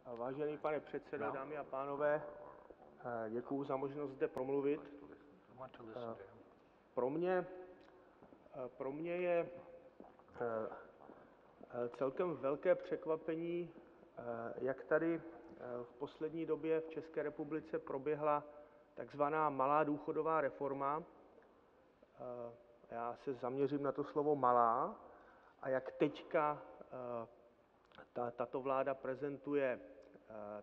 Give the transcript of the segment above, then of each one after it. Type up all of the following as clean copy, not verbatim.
Vážený pane předsedo, dámy a pánové, děkuji za možnost zde promluvit. Pro mě je celkem velké překvapení, jak tady v poslední době v České republice proběhla takzvaná malá důchodová reforma. Já se zaměřím na to slovo malá a jak teďka tato vláda prezentuje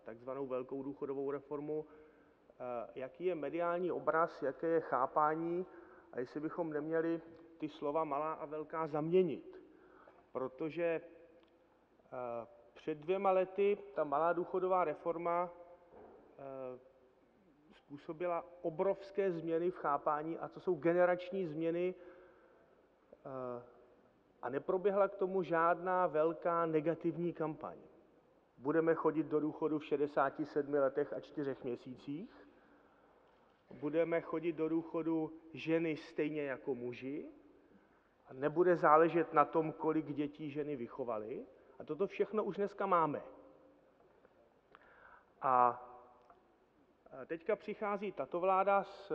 takzvanou velkou důchodovou reformu, jaký je mediální obraz, jaké je chápání a jestli bychom neměli ty slova malá a velká zaměnit. Protože před 2 lety ta malá důchodová reforma způsobila obrovské změny v chápání, a to jsou generační změny, a neproběhla k tomu žádná velká negativní kampaň. Budeme chodit do důchodu v 67 letech a 4 měsících, budeme chodit do důchodu ženy stejně jako muži a nebude záležet na tom, kolik dětí ženy vychovaly. A toto všechno už dneska máme. A teďka přichází tato vláda s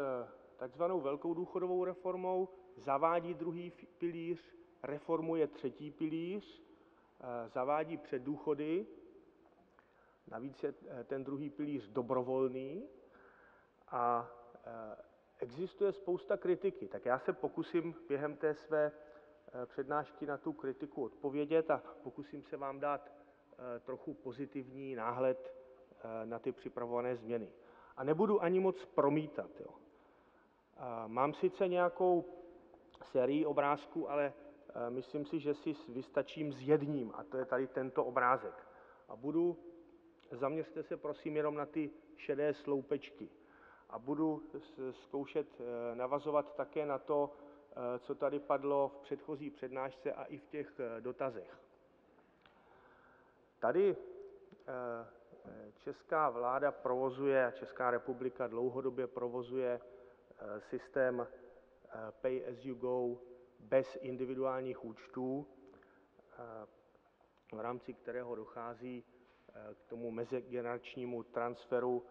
takzvanou velkou důchodovou reformou, zavádí druhý pilíř, reformuje třetí pilíř, zavádí předdůchody, navíc je ten druhý pilíř dobrovolný a existuje spousta kritiky. Tak já se pokusím během té své přednášky na tu kritiku odpovědět a pokusím se vám dát trochu pozitivní náhled na ty připravované změny. A nebudu ani moc promítat. Mám sice nějakou sérii obrázků, ale myslím si, že si vystačím s jedním, a to je tady tento obrázek. A zaměřte se prosím jenom na ty šedé sloupečky. A budu zkoušet navazovat také na to, co tady padlo v předchozí přednášce a i v těch dotazech. Tady česká vláda provozuje, Česká republika dlouhodobě provozuje systém pay as you go bez individuálních účtů, v rámci kterého dochází k tomu mezigeneračnímu transferu.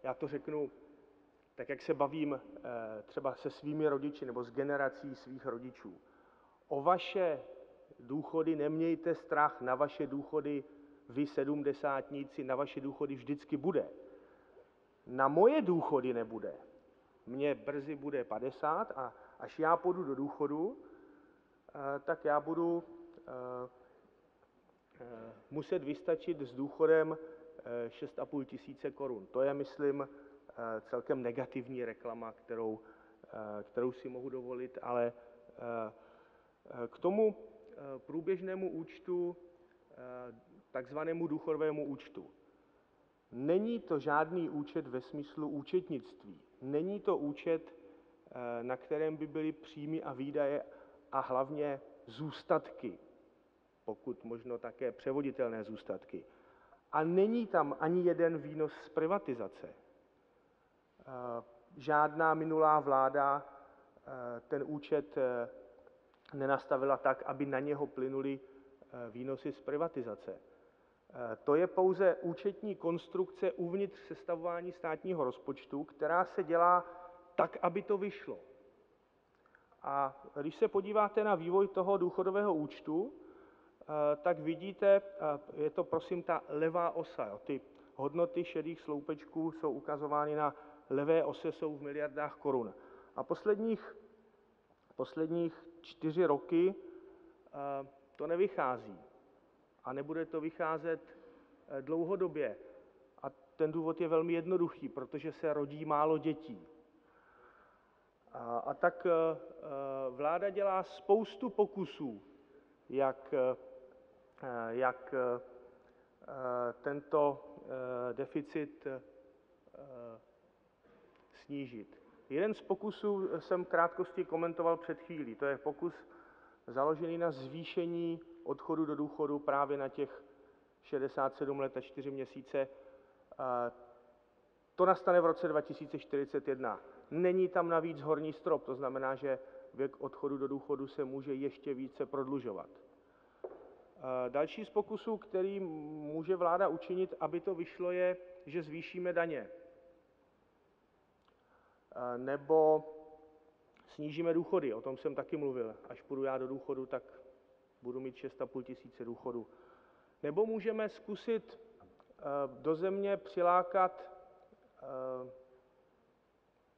Já to řeknu tak, jak se bavím třeba se svými rodiči nebo s generací svých rodičů. O vaše důchody nemějte strach, na vaše důchody vy sedmdesátníci, na vaše důchody vždycky bude. Na moje důchody nebude. Mně brzy bude 50 a až já půjdu do důchodu, tak já budu muset vystačit s důchodem 6,5 tisíce korun. To je, myslím, celkem negativní reklama, kterou si mohu dovolit, ale k tomu průběžnému účtu, takzvanému důchodovému účtu. Není to žádný účet ve smyslu účetnictví. Není to účet, na kterém by byly příjmy a výdaje a hlavně zůstatky, pokud možno také převoditelné zůstatky. A není tam ani jeden výnos z privatizace. Žádná minulá vláda ten účet nenastavila tak, aby na něho plynuly výnosy z privatizace. To je pouze účetní konstrukce uvnitř sestavování státního rozpočtu, která se dělá tak, aby to vyšlo. A když se podíváte na vývoj toho důchodového účtu, tak vidíte, je to prosím ta levá osa. Ty hodnoty šedých sloupečků jsou ukazovány na levé ose, jsou v miliardách korun. A posledních 4 roky to nevychází. A nebude to vycházet dlouhodobě. A ten důvod je velmi jednoduchý, protože se rodí málo dětí. A tak vláda dělá spoustu pokusů, jak tento deficit snížit. Jeden z pokusů jsem krátkosti komentoval před chvílí. To je pokus založený na zvýšení odchodu do důchodu právě na těch 67 let a 4 měsíce. To nastane v roce 2041. Není tam navíc horní strop, to znamená, že věk odchodu do důchodu se může ještě více prodlužovat. Další z pokusů, který může vláda učinit, aby to vyšlo, je, že zvýšíme daně nebo snížíme důchody. O tom jsem taky mluvil. Až půjdu já do důchodu, tak budu mít 6,5 tisíce důchodu. Nebo můžeme zkusit do země přilákat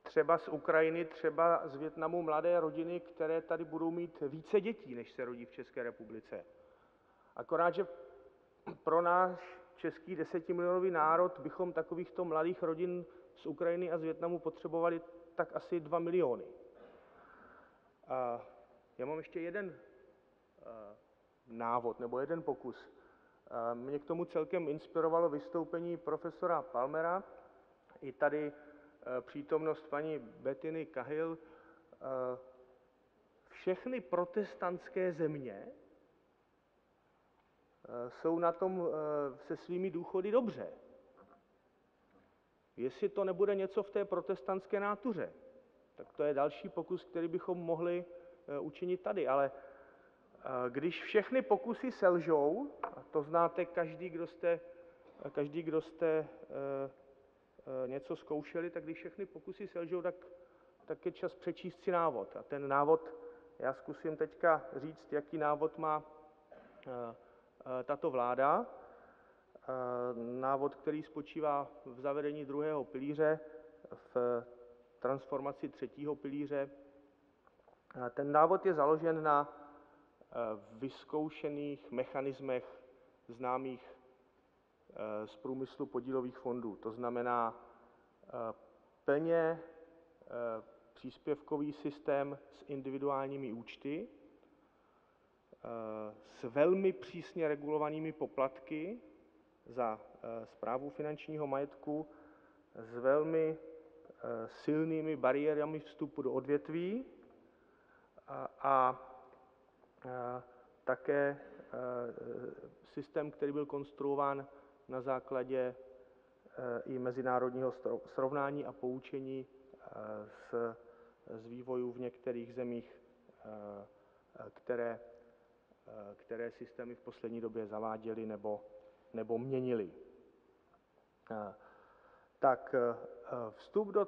třeba z Ukrajiny, třeba z Vietnamu mladé rodiny, které tady budou mít více dětí, než se rodí v České republice. Akorát, že pro náš český 10milionový národ bychom takovýchto mladých rodin z Ukrajiny a z Vietnamu potřebovali tak asi 2 miliony. Já mám ještě jeden návod nebo jeden pokus. Mě k tomu celkem inspirovalo vystoupení profesora Palmera, i tady přítomnost paní Bettiny Cahill. Všechny protestantské země jsou na tom se svými důchody dobře. Jestli to nebude něco v té protestantské nátuře, tak to je další pokus, který bychom mohli učinit tady. Ale když všechny pokusy selžou, a to znáte každý, kdo jste něco zkoušeli, tak když všechny pokusy selžou, tak je čas přečíst si návod. A ten návod, já zkusím teďka říct, jaký návod má tato vláda. Návod, který spočívá v zavedení druhého pilíře, v transformaci třetího pilíře. Ten návod je založen na vyzkoušených mechanismech známých z průmyslu podílových fondů. To znamená plně příspěvkový systém s individuálními účty, s velmi přísně regulovanými poplatky za správu finančního majetku, s velmi silnými bariérami vstupu do odvětví a také systém, který byl konstruován na základě i mezinárodního srovnání a poučení z vývojů v některých zemích, které systémy v poslední době zaváděly nebo měnily. Tak vstup do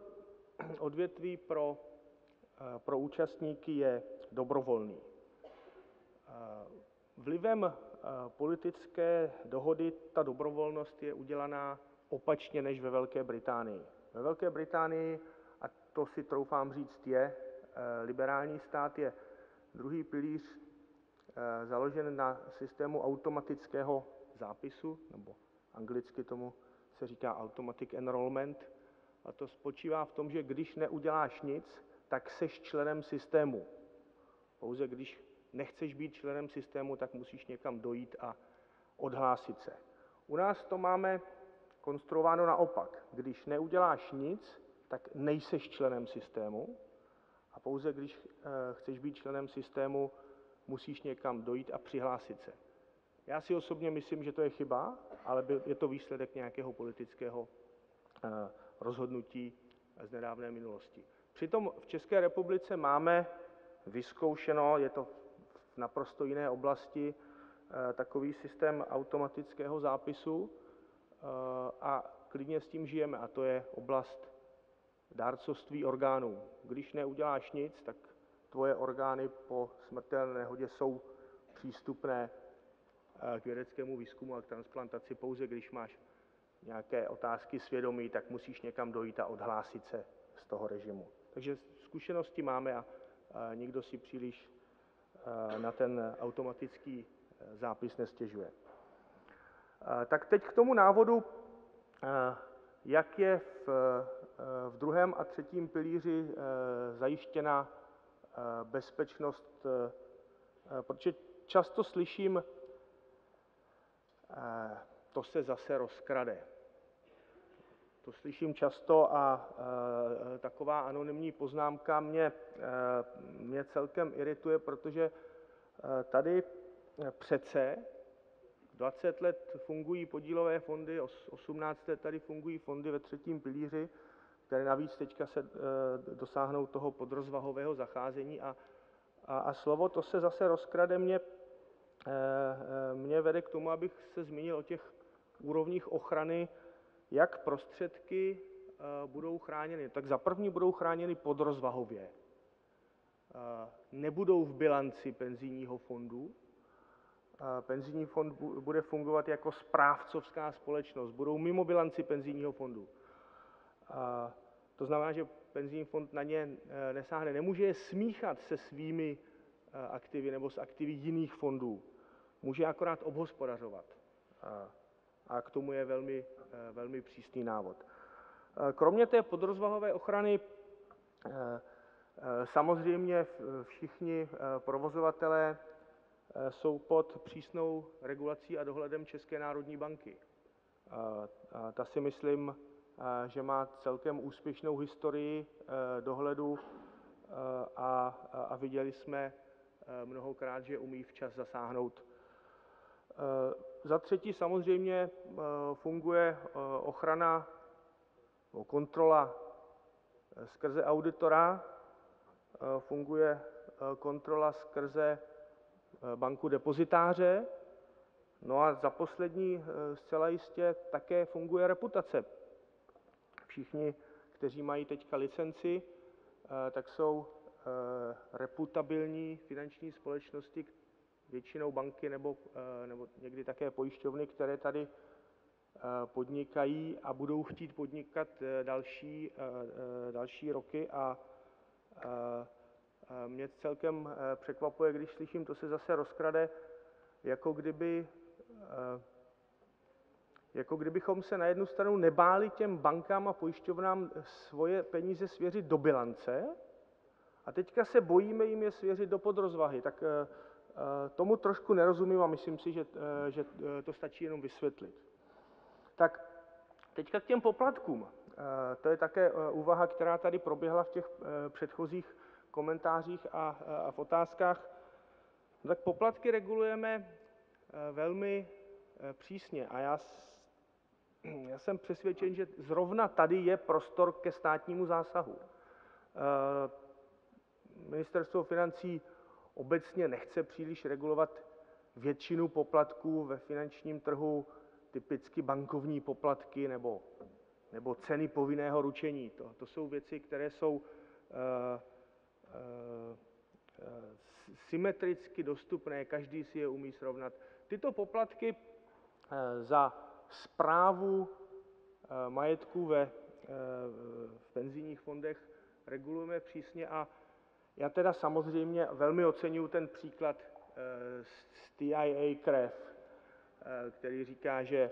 odvětví pro účastníky je dobrovolný. Vlivem politické dohody ta dobrovolnost je udělaná opačně než ve Velké Británii. Ve Velké Británii, a to si troufám říct, je liberální stát, je druhý pilíř založen na systému automatického zápisu, nebo anglicky tomu se říká automatic enrollment, a to spočívá v tom, že když neuděláš nic, tak seš členem systému. Pouze když nechceš být členem systému, tak musíš někam dojít a odhlásit se. U nás to máme konstruováno naopak. Když neuděláš nic, tak nejseš členem systému a pouze když chceš být členem systému, musíš někam dojít a přihlásit se. Já si osobně myslím, že to je chyba, ale je to výsledek nějakého politického rozhodnutí z nedávné minulosti. Přitom v České republice máme vyzkoušeno, je to v naprosto jiné oblasti, takový systém automatického zápisu a klidně s tím žijeme, a to je oblast dárcovství orgánů. Když neuděláš nic, tak tvoje orgány po smrtelné nehodě jsou přístupné k vědeckému výzkumu a k transplantaci. Pouze když máš nějaké otázky svědomí, tak musíš někam dojít a odhlásit se z toho režimu. Takže zkušenosti máme a nikdo si příliš na ten automatický zápis nestěžuje. Tak teď k tomu návodu, jak je v druhém a třetím pilíři zajištěna bezpečnost, protože často slyším, to se zase rozkrade. To slyším často a taková anonymní poznámka mě celkem irituje, protože tady přece 20 let fungují podílové fondy, 18 let tady fungují fondy ve třetím pilíři, které navíc teďka se dosáhnou toho podrozvahového zacházení a slovo to se zase rozkrade mě vede k tomu, abych se zmínil o těch úrovních ochrany, jak prostředky budou chráněny. Tak za první budou chráněny podrozvahově. Nebudou v bilanci penzijního fondu. Penzijní fond bude fungovat jako správcovská společnost. Budou mimo bilanci penzijního fondu. To znamená, že penzijní fond na ně nesáhne. Nemůže je smíchat se svými aktivy nebo s aktivy jiných fondů. Může akorát obhospodařovat. A k tomu je velmi přísný návod. Kromě té podrozvahové ochrany samozřejmě všichni provozovatelé jsou pod přísnou regulací a dohledem České národní banky. Ta si myslím, že má celkem úspěšnou historii dohledu a viděli jsme mnohokrát, že umí včas zasáhnout. Za třetí samozřejmě funguje ochrana, kontrola skrze auditora, funguje kontrola skrze banku depozitáře, no a za poslední zcela jistě také funguje reputace. Všichni, kteří mají teďka licenci, tak jsou reputabilní finanční společnosti, většinou banky nebo někdy také pojišťovny, které tady podnikají a budou chtít podnikat další roky a mě celkem překvapuje, když slyším, to se zase rozkrade, jako kdybychom se na jednu stranu nebáli těm bankám a pojišťovnám svoje peníze svěřit do bilance a teďka se bojíme jim je svěřit do podrozvahy. Tak tomu trošku nerozumím a myslím si, že to stačí jenom vysvětlit. Tak teďka k těm poplatkům. To je také úvaha, která tady proběhla v těch předchozích komentářích a v otázkách. Tak poplatky regulujeme velmi přísně a já jsem přesvědčen, že zrovna tady je prostor ke státnímu zásahu. Ministerstvo financí obecně nechce příliš regulovat většinu poplatků ve finančním trhu, typicky bankovní poplatky nebo ceny povinného ručení. To jsou věci, které jsou symetricky dostupné, každý si je umí srovnat. Tyto poplatky za správu majetku v penzijních fondech regulujeme přísně a já teda samozřejmě velmi oceňuji ten příklad z TIA CREF, který říká, že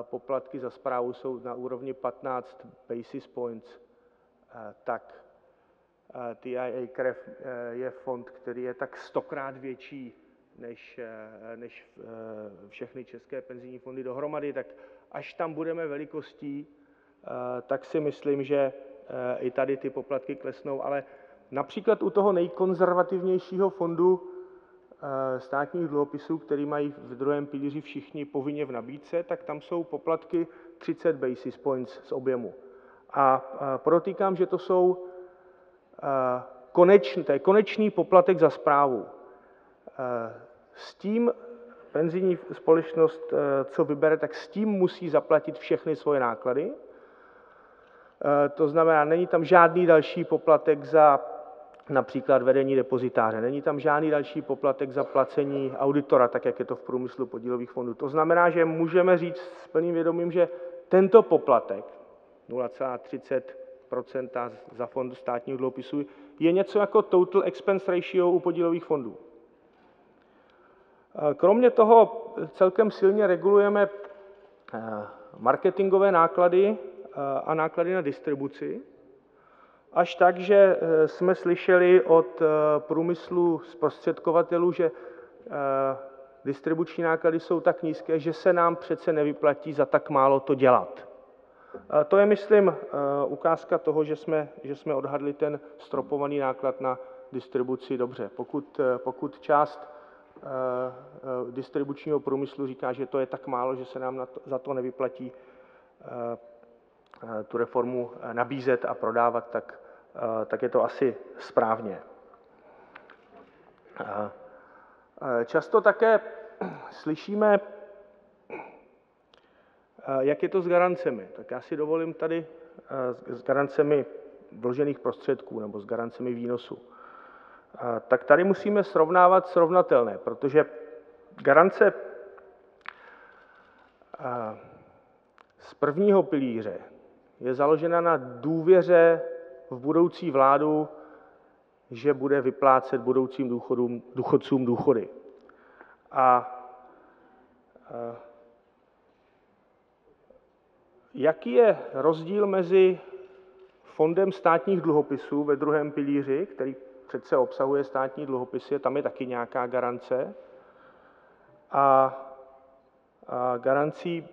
poplatky za správu jsou na úrovni 15 basis points, tak TIA CREF je fond, který je tak 100krát větší než všechny české penzijní fondy dohromady, tak až tam budeme velikostí, tak si myslím, že i tady ty poplatky klesnou, ale například u toho nejkonzervativnějšího fondu státních dluhopisů, který mají v druhém pilíři všichni povinně v nabídce, tak tam jsou poplatky 30 basis points z objemu. A podotýkám, že to je konečný poplatek za správu. S tím penzijní společnost, co vybere, tak s tím musí zaplatit všechny svoje náklady. To znamená, není tam žádný další poplatek za například vedení depozitáře, není tam žádný další poplatek za placení auditora, tak jak je to v průmyslu podílových fondů. To znamená, že můžeme říct s plným vědomím, že tento poplatek 0,30% za fond státních dluhopisů je něco jako total expense ratio u podílových fondů. Kromě toho celkem silně regulujeme marketingové náklady a náklady na distribuci, až tak, že jsme slyšeli od průmyslu zprostředkovatelů, že distribuční náklady jsou tak nízké, že se nám přece nevyplatí za tak málo to dělat. To je, myslím, ukázka toho, že jsme odhadli ten stropovaný náklad na distribuci dobře. Pokud část distribučního průmyslu říká, že to je tak málo, že se nám za to nevyplatí tu reformu nabízet a prodávat, tak je to asi správně. Často také slyšíme, jak je to s garancemi. Tak já si dovolím tady s garancemi vložených prostředků nebo s garancemi výnosu. Tak tady musíme srovnávat srovnatelné, protože garance z prvního pilíře je založena na důvěře v budoucí vládu, že bude vyplácet budoucím důchodcům důchody. A jaký je rozdíl mezi fondem státních dluhopisů ve druhém pilíři, který přece obsahuje státní dluhopisy, tam je taky nějaká garance, a garancí,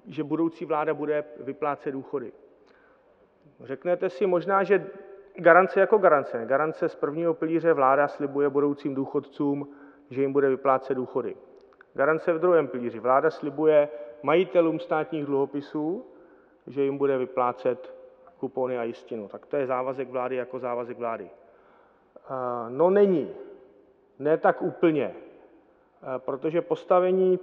že budoucí vláda bude vyplácet důchody. Řeknete si možná, že garance jako garance. Garance z prvního pilíře vláda slibuje budoucím důchodcům, že jim bude vyplácet důchody. Garance v druhém pilíři vláda slibuje majitelům státních dluhopisů, že jim bude vyplácet kupony a jistinu. Tak to je závazek vlády jako závazek vlády. No není. Ne tak úplně. Protože postavení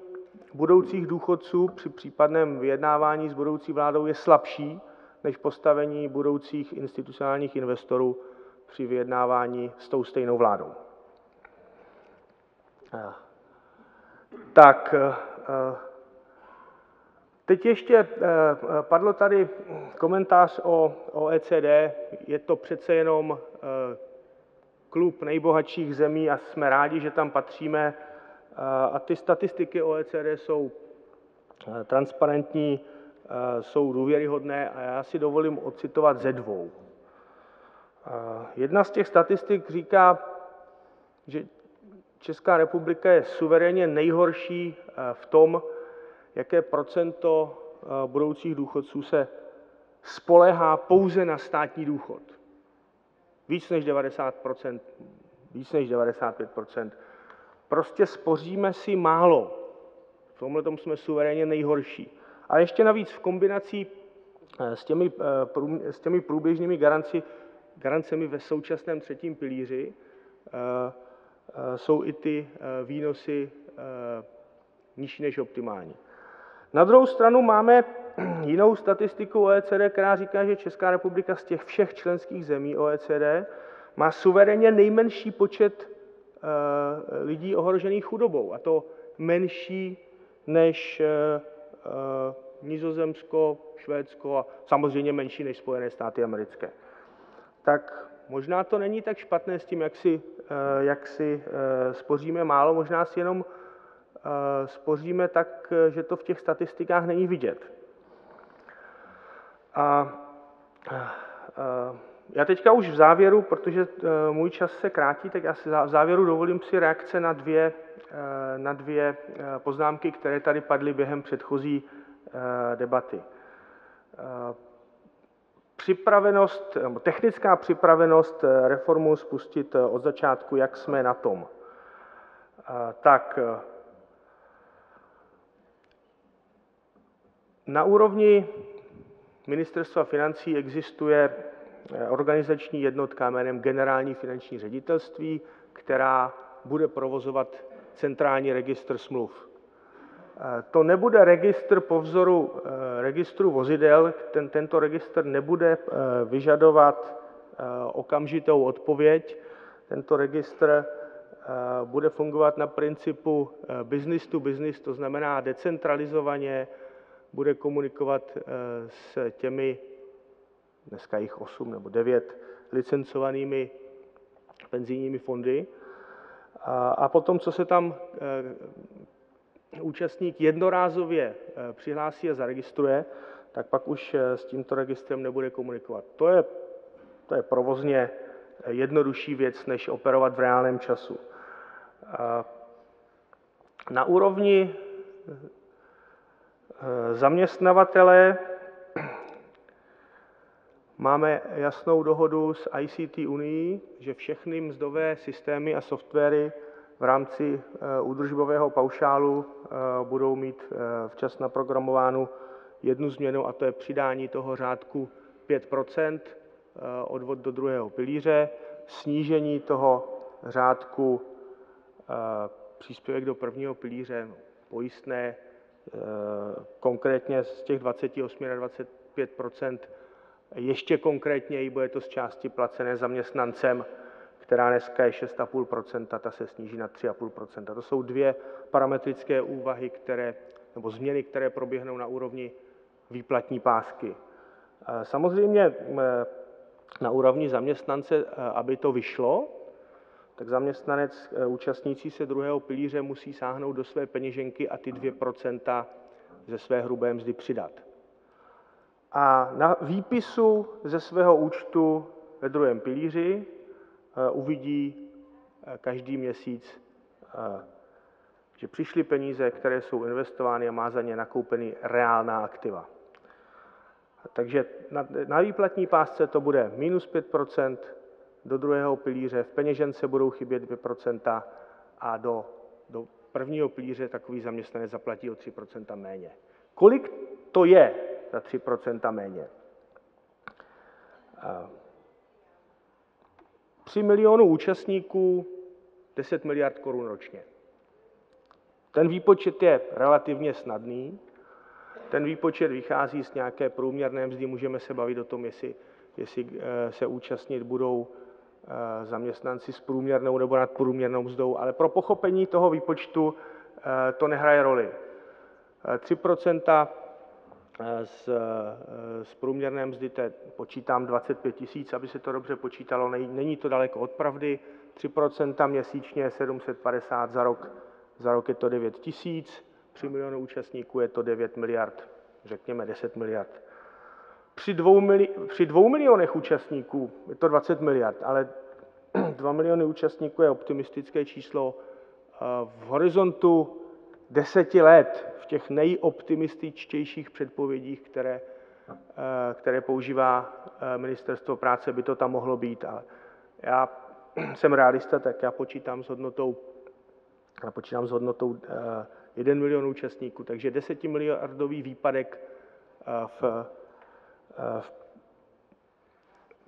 budoucích důchodců při případném vyjednávání s budoucí vládou je slabší než postavení budoucích institucionálních investorů při vyjednávání s tou stejnou vládou. Tak, teď ještě padl tady komentář o OECD. Je to přece jenom klub nejbohatších zemí a jsme rádi, že tam patříme. A ty statistiky OECD jsou transparentní, jsou důvěryhodné a já si dovolím ocitovat ze dvou. Jedna z těch statistik říká, že Česká republika je suverénně nejhorší v tom, jaké procento budoucích důchodců se spoléhá pouze na státní důchod. Víc než 90%, víc než 95%. Prostě spoříme si málo. V tomhle tom jsme suverénně nejhorší. A ještě navíc v kombinaci s těmi průběžnými garancemi ve současném třetím pilíři jsou i ty výnosy nižší než optimální. Na druhou stranu máme jinou statistiku OECD, která říká, že Česká republika z těch všech členských zemí OECD má suverénně nejmenší počet lidí ohrožených chudobou, a to menší než Nizozemsko, Švédsko a samozřejmě menší než Spojené státy americké. Tak možná to není tak špatné s tím, jak si spoříme málo, možná si jenom spoříme tak, že to v těch statistikách není vidět. Já teďka už v závěru, protože můj čas se krátí, tak já si v závěru dovolím si reakce na dvě poznámky, které tady padly během předchozí debaty. Technická připravenost reformu spustit od začátku, jak jsme na tom. Tak na úrovni Ministerstva financí existuje organizační jednotka jménem Generální finanční ředitelství, která bude provozovat centrální registr smluv. To nebude registr po vzoru registru vozidel, tento registr nebude vyžadovat okamžitou odpověď. Tento registr bude fungovat na principu business to business, to znamená decentralizovaně, bude komunikovat s těmi, dneska jich 8 nebo 9, licencovanými penzijními fondy. A potom, co se tam účastník jednorázově přihlásí a zaregistruje, tak pak už s tímto registrem nebude komunikovat. To je provozně jednodušší věc, než operovat v reálném času. Na úrovni zaměstnavatele máme jasnou dohodu s ICT Unií, že všechny mzdové systémy a softwary v rámci údržbového paušálu budou mít včas naprogramovánu jednu změnu, a to je přidání toho řádku 5%, odvod do druhého pilíře, snížení toho řádku příspěvek do prvního pilíře, pojistné, konkrétně z těch 28 na 25%, ještě konkrétněji bude to z části placené zaměstnancem, která dneska je 6,5%, ta se sníží na 3,5%. To jsou dvě parametrické úvahy, nebo změny, které proběhnou na úrovni výplatní pásky. Samozřejmě na úrovni zaměstnance, aby to vyšlo, tak zaměstnanec účastnící se druhého pilíře musí sáhnout do své peněženky a ty 2% ze své hrubé mzdy přidat. A na výpisu ze svého účtu ve druhém pilíři uvidí každý měsíc, že přišly peníze, které jsou investovány a má za ně nakoupeny reálná aktiva. Takže na výplatní pásce to bude minus 5%, do druhého pilíře v peněžence budou chybět 2% a do prvního pilíře takový zaměstnanec zaplatí o 3% méně. Kolik to je za 3% méně? 3 milionů účastníků, 10 miliard korun ročně. Ten výpočet je relativně snadný. Ten výpočet vychází z nějaké průměrné mzdy. Můžeme se bavit o tom, jestli se účastnit budou zaměstnanci s průměrnou nebo nadprůměrnou mzdou, ale pro pochopení toho výpočtu to nehraje roli. 3% z průměrné mzdy, počítám 25 000, aby se to dobře počítalo, není to daleko od pravdy. 3% měsíčně 750 za rok je to 9 000, 3 miliony účastníků je to 9 miliard, řekněme 10 miliard. Při 2 milionech účastníků je to 20 miliard, ale 2 miliony účastníků je optimistické číslo. V horizontu 10 let, v těch nejoptimističtějších předpovědích, které používá Ministerstvo práce, by to tam mohlo být. Ale já jsem realista, tak já počítám s hodnotou 1 milion účastníků, takže 10 miliardový výpadek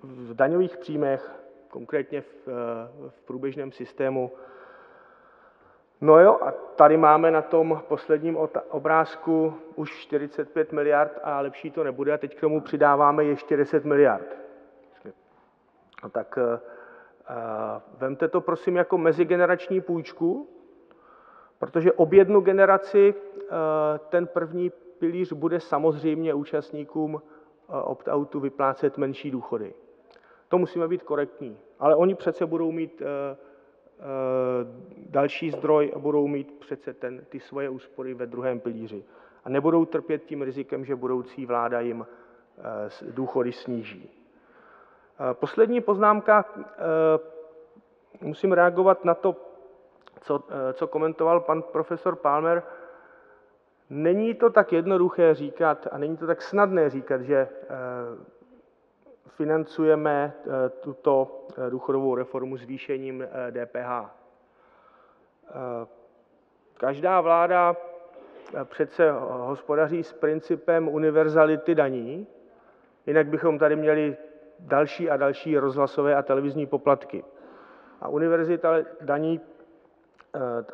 v daňových příjmech, konkrétně v průběžném systému. No jo, a tady máme na tom posledním obrázku už 45 miliard a lepší to nebude. A teď k tomu přidáváme ještě 10 miliard. No tak vemte to prosím jako mezigenerační půjčku, protože ob jednu generaci ten první pilíř bude samozřejmě účastníkům opt-outu vyplácet menší důchody. To musíme být korektní, ale oni přece budou mít další zdroj a budou mít přece ty svoje úspory ve druhém pilíři. A nebudou trpět tím rizikem, že budoucí vláda jim důchody sníží. Poslední poznámka, musím reagovat na to, co komentoval pan profesor Palmer. Není to tak jednoduché říkat a není to tak snadné říkat, že financujeme tuto důchodovou reformu zvýšením DPH. Každá vláda přece hospodaří s principem univerzality daní, jinak bychom tady měli další a další rozhlasové a televizní poplatky. A univerzita daní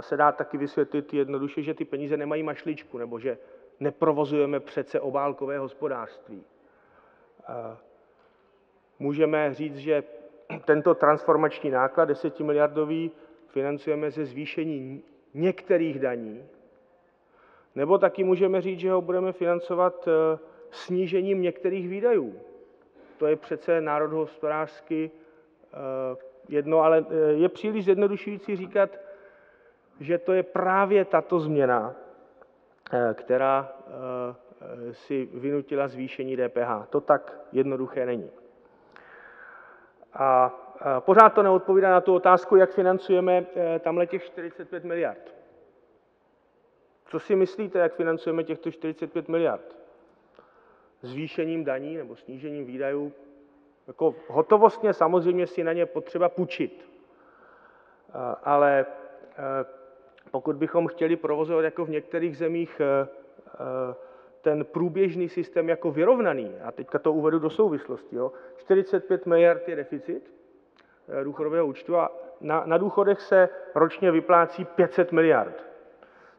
se dá taky vysvětlit jednoduše, že ty peníze nemají mašličku, nebo že neprovozujeme přece obálkové hospodářství. Můžeme říct, že tento transformační náklad 10 miliardový financujeme ze zvýšení některých daní, nebo taky můžeme říct, že ho budeme financovat snížením některých výdajů. To je přece národohospodářsky jedno, ale je příliš zjednodušující říkat, že to je právě tato změna, která si vynutila zvýšení DPH. To tak jednoduché není. A pořád to neodpovídá na tu otázku, jak financujeme tamhle těch 45 miliard. Co si myslíte, jak financujeme těchto 45 miliard? Zvýšením daní nebo snížením výdajů? Jako hotovostně samozřejmě si na ně potřeba půjčit. Ale pokud bychom chtěli provozovat jako v některých zemích ten průběžný systém jako vyrovnaný, a teďka to uvedu do souvislosti, 45 miliard je deficit důchodového účtu a Na důchodech se ročně vyplácí 500 miliard,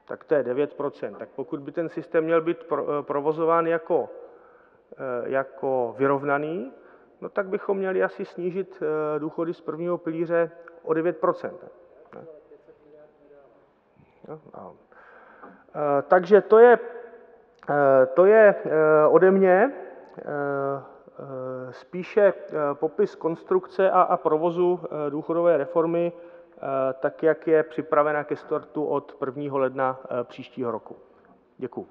tak to je 9%. Tak pokud by ten systém měl být provozován jako vyrovnaný, no tak bychom měli asi snížit důchody z prvního pilíře o 9%. Takže to je ode mě spíše popis konstrukce a provozu důchodové reformy, tak jak je připravena ke startu od 1. ledna příštího roku. Děkuji.